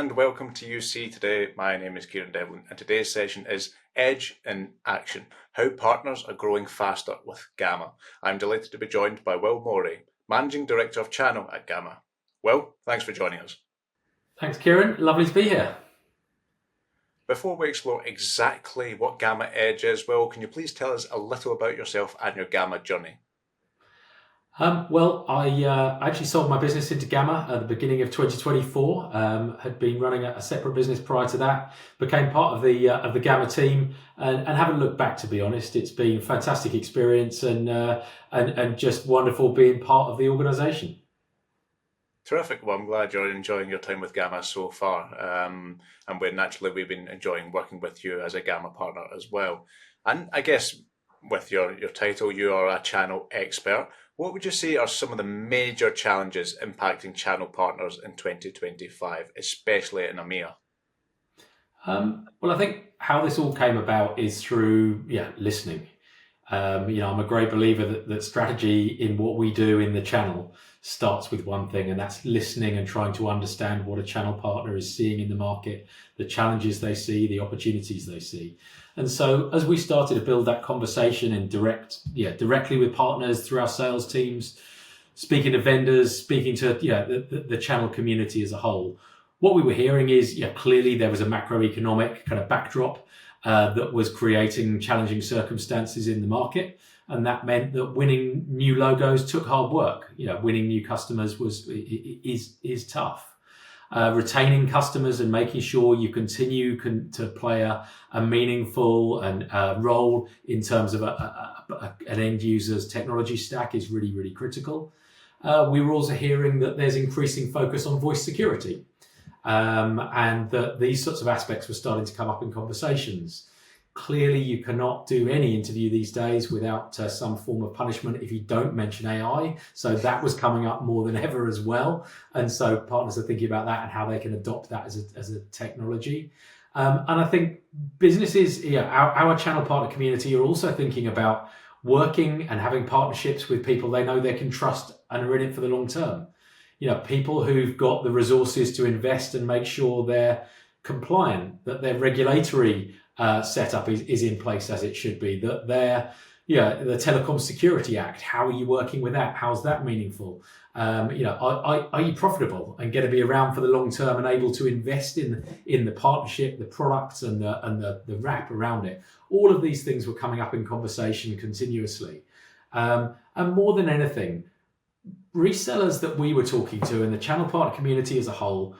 and welcome to UC Today. My name is Kieran Devlin and today's session is Edge in Action, how partners are growing faster with Gamma. I'm delighted to be joined by Will Morey, Managing Director of Channel at Gamma. Will, thanks for joining us. Thanks, Kieran. Lovely to be here. Before we explore exactly what Gamma Edge is, Will, can you please tell us a little about yourself and your Gamma journey? I actually sold my business into Gamma at the beginning of 2024. Had been running a separate business prior to that. Became part of the Gamma team, and haven't looked back. To be honest, it's been a fantastic experience and just wonderful being part of the organisation. Terrific. Well, I'm glad you're enjoying your time with Gamma so far, and we've been enjoying working with you as a Gamma partner as well. And I guess with your title, you are a channel expert. What would you say are some of the major challenges impacting channel partners in 2025, especially in EMEA? I think how this all came about is through listening. I'm a great believer that strategy in what we do in the channel starts with one thing, and that's listening and trying to understand what a channel partner is seeing in the market, the challenges they see, the opportunities they see. And so as we started to build that conversation and directly with partners through our sales teams, speaking to vendors, speaking to the channel community as a whole, what we were hearing is clearly there was a macroeconomic kind of backdrop that was creating challenging circumstances in the market, and that meant that winning new logos took hard work. Winning new customers is tough. Retaining customers and making sure you continue to play a meaningful and role in terms of an end user's technology stack is really, really critical. We were also hearing that there's increasing focus on voice security. And that these sorts of aspects were starting to come up in conversations. Clearly, you cannot do any interview these days without some form of punishment if you don't mention AI. So that was coming up more than ever as well. And so partners are thinking about that and how they can adopt that as a technology. And I think businesses, our channel partner community are also thinking about working and having partnerships with people they know they can trust and are in it for the long term. People who've got the resources to invest and make sure they're compliant, that their regulatory setup is in place as it should be, that the Telecom Security Act, how are you working with that? How's that meaningful? Are you profitable and going to be around for the long term and able to invest in the partnership, the products and the wrap around it? All of these things were coming up in conversation continuously. And more than anything, resellers that we were talking to and the channel partner community as a whole,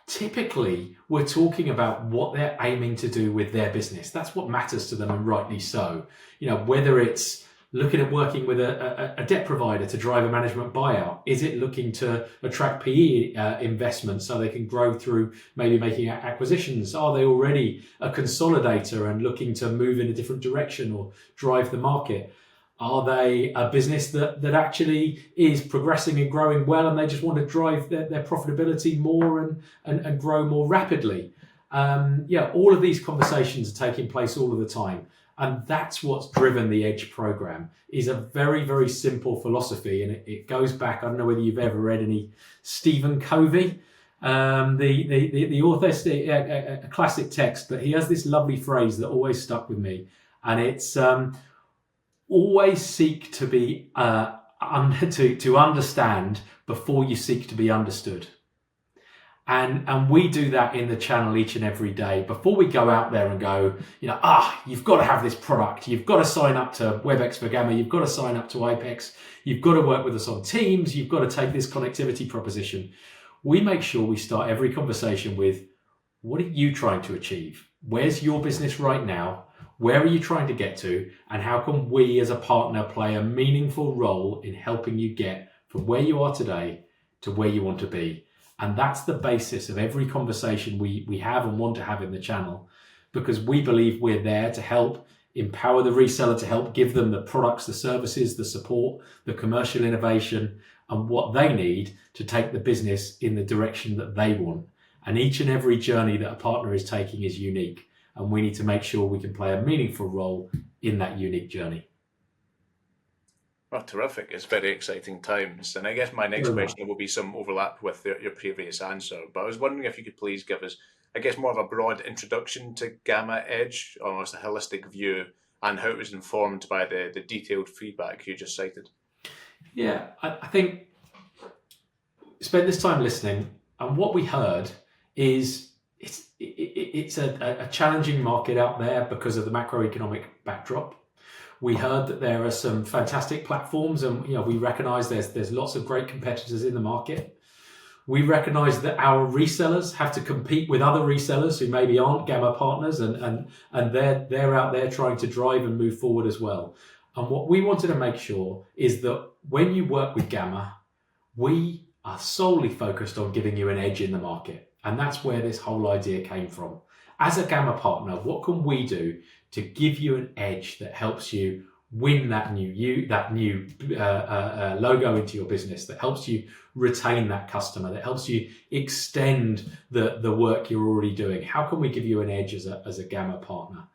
typically we're talking about what they're aiming to do with their business. That's what matters to them, and rightly so. Whether it's looking at working with a debt provider to drive a management buyout, is it looking to attract PE investment so they can grow through maybe making acquisitions? Are they already a consolidator and looking to move in a different direction or drive the market? Are they a business that actually is progressing and growing well and they just want to drive their profitability more and grow more rapidly? All of these conversations are taking place all of the time. And that's what's driven the Edge program, is a very, very simple philosophy. And it goes back, I don't know whether you've ever read any Stephen Covey, the author, a classic text, but he has this lovely phrase that always stuck with me. And it's... always seek to be to understand before you seek to be understood. And we do that in the channel each and every day. Before we go out there and go, you've got to have this product. You've got to sign up to WebEx for Gamma. You've got to sign up to IPEX. You've got to work with us on Teams. You've got to take this connectivity proposition. We make sure we start every conversation with, what are you trying to achieve? Where's your business right now? Where are you trying to get to? And how can we as a partner play a meaningful role in helping you get from where you are today to where you want to be? And that's the basis of every conversation we have and want to have in the channel, because we believe we're there to help empower the reseller, to help give them the products, the services, the support, the commercial innovation, and what they need to take the business in the direction that they want. And each and every journey that a partner is taking is unique. And we need to make sure we can play a meaningful role in that unique journey. Oh, terrific. It's very exciting times. And I guess my next Very much. question will be some overlap with your previous answer. But I was wondering if you could please give us, I guess, more of a broad introduction to Gamma Edge, almost a holistic view, and how it was informed by the detailed feedback you just cited. Yeah, I think spend this time listening, and what we heard is it's a challenging market out there because of the macroeconomic backdrop. We heard that there are some fantastic platforms, and we recognise there's lots of great competitors in the market. We recognise that our resellers have to compete with other resellers who maybe aren't Gamma partners, and they're out there trying to drive and move forward as well. And what we wanted to make sure is that when you work with Gamma, we are solely focused on giving you an edge in the market. And that's where this whole idea came from. As a Gamma partner, what can we do to give you an edge that helps you win that new logo into your business, that helps you retain that customer, that helps you extend the work you're already doing? How can we give you an edge as a Gamma partner?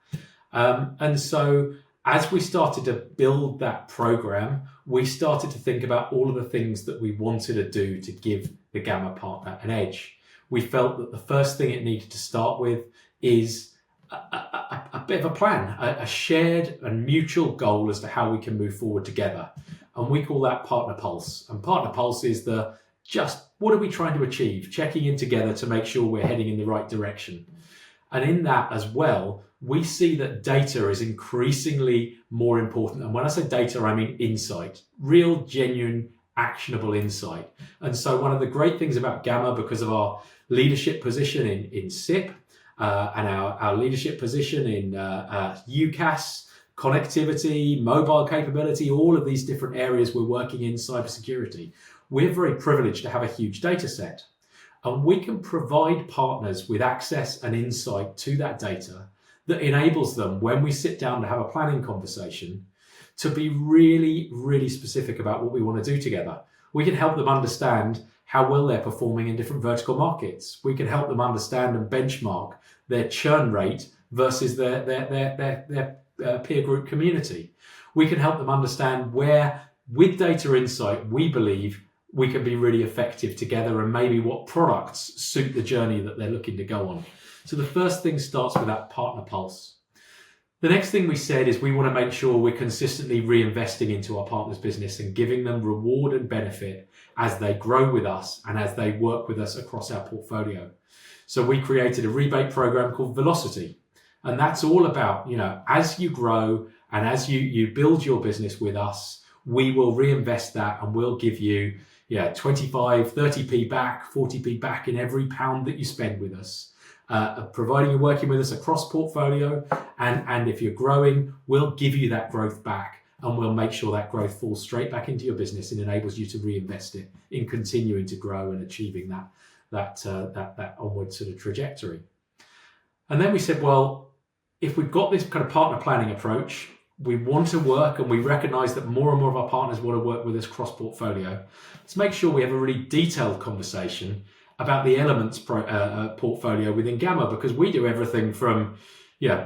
And so as we started to build that program, we started to think about all of the things that we wanted to do to give the Gamma partner an edge. We felt that the first thing it needed to start with is a bit of a plan, a shared and mutual goal as to how we can move forward together. And we call that Partner Pulse. And Partner Pulse is what are we trying to achieve? Checking in together to make sure we're heading in the right direction. And in that as well, we see that data is increasingly more important. And when I say data, I mean insight, real, genuine, actionable insight. And so one of the great things about Gamma, because of our leadership position in SIP and our leadership position in UCAS, connectivity, mobile capability, all of these different areas we're working in cybersecurity, we're very privileged to have a huge data set. And we can provide partners with access and insight to that data that enables them, when we sit down to have a planning conversation, to be really, really specific about what we want to do together. We can help them understand how well they're performing in different vertical markets. We can help them understand and benchmark their churn rate versus their peer group community. We can help them understand where, with data insight, we believe we can be really effective together, and maybe what products suit the journey that they're looking to go on. So the first thing starts with that Partner Pulse. The next thing we said is we want to make sure we're consistently reinvesting into our partners' business and giving them reward and benefit as they grow with us and as they work with us across our portfolio. So we created a rebate program called Velocity. And that's all about, as you grow and as you build your business with us, we will reinvest that and we'll give you 25, 30p back, 40p back in every pound that you spend with us. Providing you're working with us across portfolio, and if you're growing, we'll give you that growth back, and we'll make sure that growth falls straight back into your business and enables you to reinvest it in continuing to grow and achieving that onward sort of trajectory. And then we said, well, if we've got this kind of partner planning approach, we want to work, and we recognize that more and more of our partners want to work with us cross portfolio. Let's make sure we have a really detailed conversation about the elements portfolio within Gamma, because we do everything from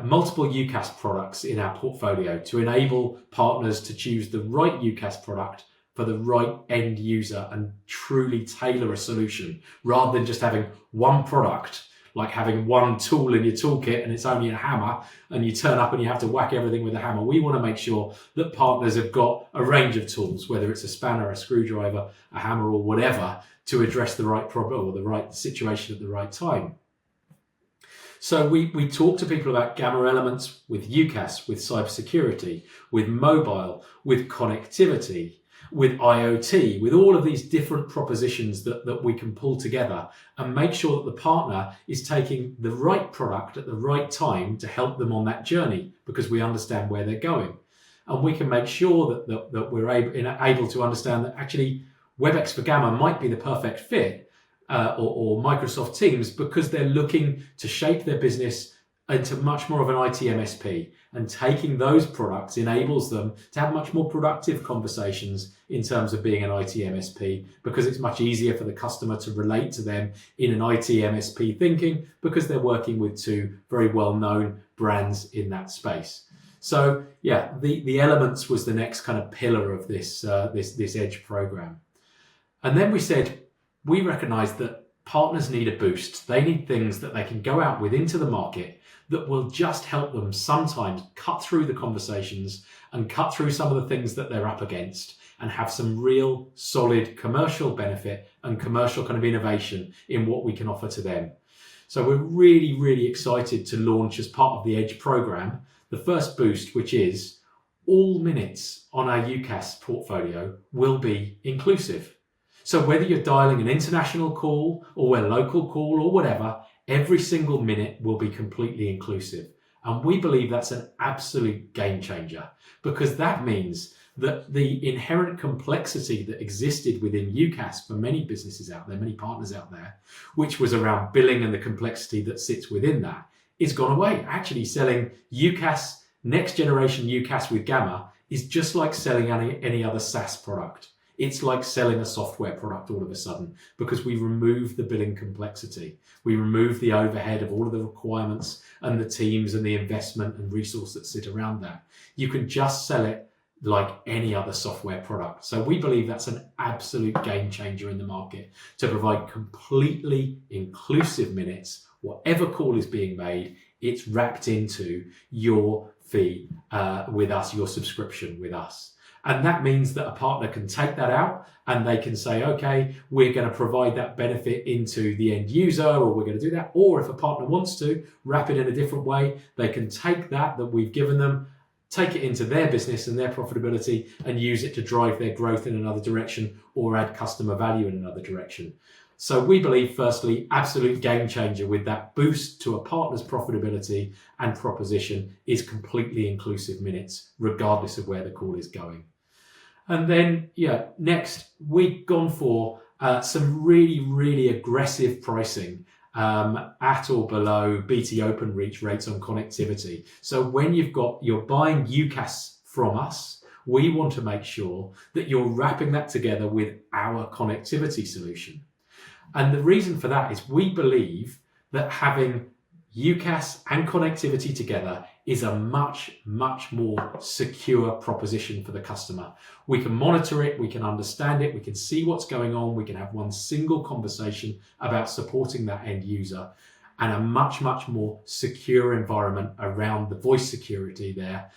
multiple UCAS products in our portfolio to enable partners to choose the right UCAS product for the right end user and truly tailor a solution, rather than just having one product, like having one tool in your toolkit and it's only a hammer and you turn up and you have to whack everything with a hammer. We want to make sure that partners have got a range of tools, whether it's a spanner, a screwdriver, a hammer, or whatever, to address the right problem or the right situation at the right time. So we talk to people about Gamma elements with UCAS, with cybersecurity, with mobile, with connectivity, with IoT, with all of these different propositions that we can pull together and make sure that the partner is taking the right product at the right time to help them on that journey, because we understand where they're going. And we can make sure that we're able to understand that actually WebEx for Gamma might be the perfect fit, or Microsoft Teams, because they're looking to shape their business into much more of an IT MSP, and taking those products enables them to have much more productive conversations in terms of being an IT MSP, because it's much easier for the customer to relate to them in an IT MSP thinking, because they're working with two very well-known brands in that space. So yeah, the elements was the next kind of pillar of this this Edge program. And then we said, we recognize that partners need a boost. They need things that they can go out with into the market that will just help them sometimes cut through the conversations and cut through some of the things that they're up against and have some real solid commercial benefit and commercial kind of innovation in what we can offer to them. So we're really, really excited to launch, as part of the Edge program, the first boost, which is all minutes on our UCaaS portfolio will be inclusive. So whether you're dialing an international call or a local call or whatever, every single minute will be completely inclusive. And we believe that's an absolute game changer, because that means that the inherent complexity that existed within UCaaS for many businesses out there, many partners out there, which was around billing and the complexity that sits within that, is gone away. Actually, selling UCaaS, next generation UCaaS with Gamma, is just like selling any other SaaS product. It's like selling a software product all of a sudden, because we remove the billing complexity. We remove the overhead of all of the requirements and the teams and the investment and resource that sit around that. You can just sell it like any other software product. So we believe that's an absolute game changer in the market, to provide completely inclusive minutes. Whatever call is being made, it's wrapped into your fee with us, your subscription with us. And that means that a partner can take that out and they can say, okay, we're going to provide that benefit into the end user, or we're going to do that. Or if a partner wants to wrap it in a different way, they can take that we've given them, take it into their business and their profitability, and use it to drive their growth in another direction or add customer value in another direction. So we believe, firstly, absolute game changer with that boost to a partner's profitability and proposition is completely inclusive minutes, regardless of where the call is going. And then, next, we've gone for some really, really aggressive pricing at or below BT Openreach rates on connectivity. So when you're buying UCaaS from us, we want to make sure that you're wrapping that together with our connectivity solution. And the reason for that is we believe that having UCaaS and connectivity together is a much, much more secure proposition for the customer. We can monitor it, we can understand it, we can see what's going on, we can have one single conversation about supporting that end user, and a much, much more secure environment around the voice security there.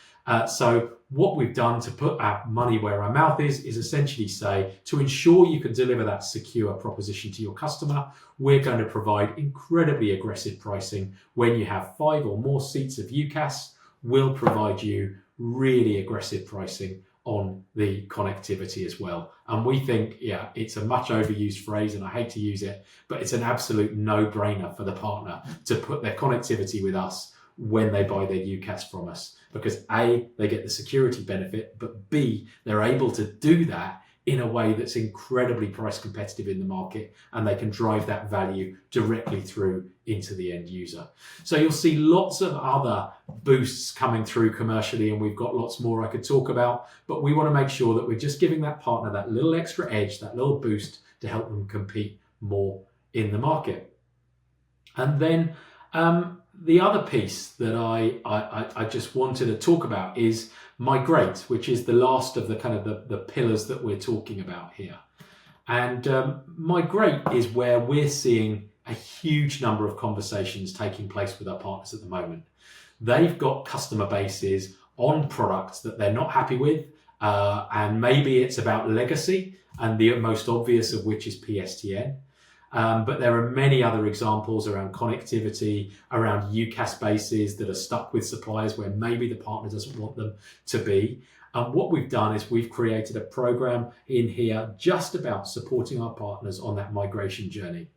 So what we've done to put our money where our mouth is essentially say, to ensure you can deliver that secure proposition to your customer, we're going to provide incredibly aggressive pricing. When you have 5 or more seats of UCaaS, we'll provide you really aggressive pricing on the connectivity as well. And we think, it's a much overused phrase and I hate to use it, but it's an absolute no-brainer for the partner to put their connectivity with us when they buy their UCaaS from us, because A, they get the security benefit, but B, they're able to do that in a way that's incredibly price competitive in the market, and they can drive that value directly through into the end user. So you'll see lots of other boosts coming through commercially, and we've got lots more I could talk about, but we want to make sure that we're just giving that partner that little extra edge, that little boost to help them compete more in the market. And then the other piece that I just wanted to talk about is migrate, which is the last of the kind of the pillars that we're talking about here. And migrate is where we're seeing a huge number of conversations taking place with our partners at the moment. They've got customer bases on products that they're not happy with, and maybe it's about legacy, and the most obvious of which is PSTN. But there are many other examples around connectivity, around UCaaS bases that are stuck with suppliers where maybe the partner doesn't want them to be. And what we've done is we've created a program in here just about supporting our partners on that migration journey.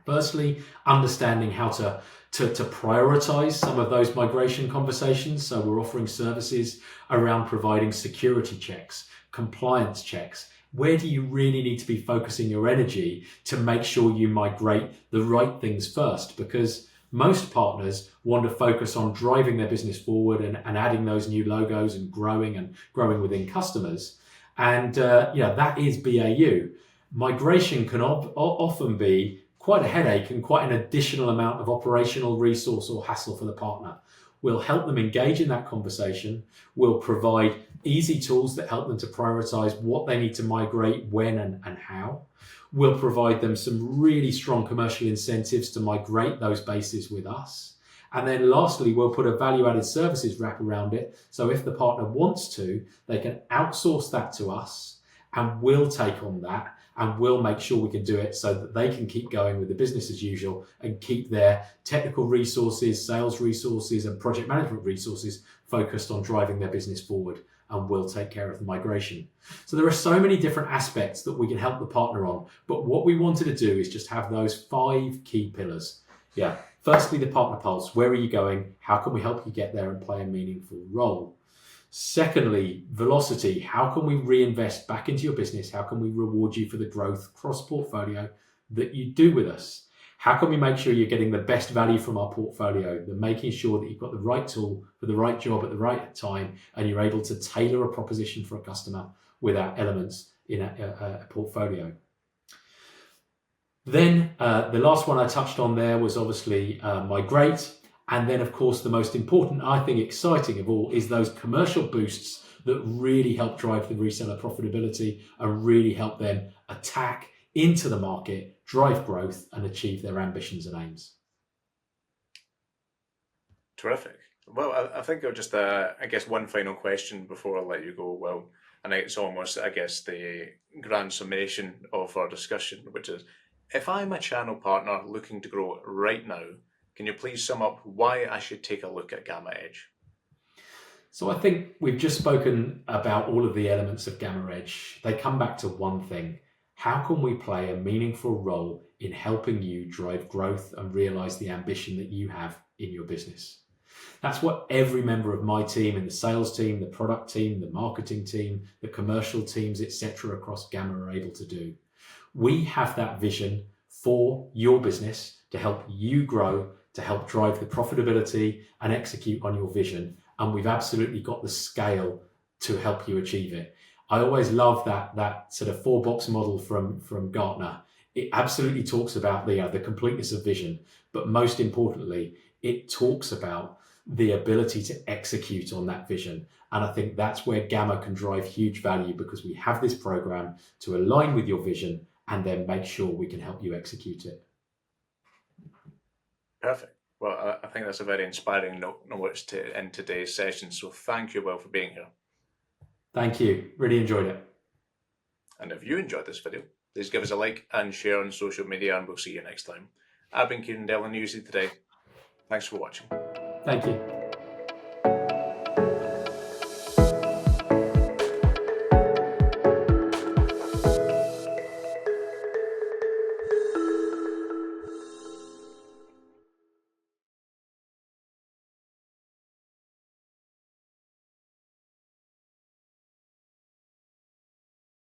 Firstly, understanding how to prioritize some of those migration conversations. So we're offering services around providing security checks, compliance checks. Where do you really need to be focusing your energy to make sure you migrate the right things first? Because most partners want to focus on driving their business forward and adding those new logos and growing within customers. And that is BAU. Migration can often be quite a headache and quite an additional amount of operational resource or hassle for the partner. We'll help them engage in that conversation. We'll provide easy tools that help them to prioritize what they need to migrate, when and how. We'll provide them some really strong commercial incentives to migrate those bases with us. And then lastly, we'll put a value-added services wrap around it. So if the partner wants to, they can outsource that to us, and we'll take on that, and we'll make sure we can do it so that they can keep going with the business as usual and keep their technical resources, sales resources, and project management resources focused on driving their business forward, and we'll take care of the migration. So there are so many different aspects that we can help the partner on, but what we wanted to do is just have those 5 key pillars. Yeah. Firstly, the partner pulse. Where are you going? How can we help you get there and play a meaningful role? Secondly, velocity. How can we reinvest back into your business? How can we reward you for the growth cross-portfolio that you do with us? How can we make sure you're getting the best value from our portfolio? The making sure that you've got the right tool for the right job at the right time, and you're able to tailor a proposition for a customer with our elements in a portfolio. Then the last one I touched on there was obviously migrate. And then, of course, the most important, I think, exciting of all is those commercial boosts that really help drive the reseller profitability and really help them attack into the market, drive growth, and achieve their ambitions and aims. Terrific. Well, I think I'll just, I guess, one final question before I let you go, Will. And it's almost, I guess, the grand summation of our discussion, which is, if I'm a channel partner looking to grow right now, can you please sum up why I should take a look at Gamma Edge? So I think we've just spoken about all of the elements of Gamma Edge. They come back to one thing. How can we play a meaningful role in helping you drive growth and realize the ambition that you have in your business? That's what every member of my team, in the sales team, the product team, the marketing team, the commercial teams, etc., across Gamma are able to do. We have that vision for your business to help you grow, to help drive the profitability and execute on your vision. And we've absolutely got the scale to help you achieve it. I always love that sort of 4-box model from Gartner. It absolutely talks about the completeness of vision, but most importantly, it talks about the ability to execute on that vision. And I think that's where Gamma can drive huge value, because we have this program to align with your vision and then make sure we can help you execute it. Perfect. Well, I think that's a very inspiring note on which to end today's session. So thank you, Will, for being here. Thank you. Really enjoyed it. And if you enjoyed this video, please give us a like and share on social media, and we'll see you next time. I've been Kieran Devlin today. Thanks for watching. Thank you.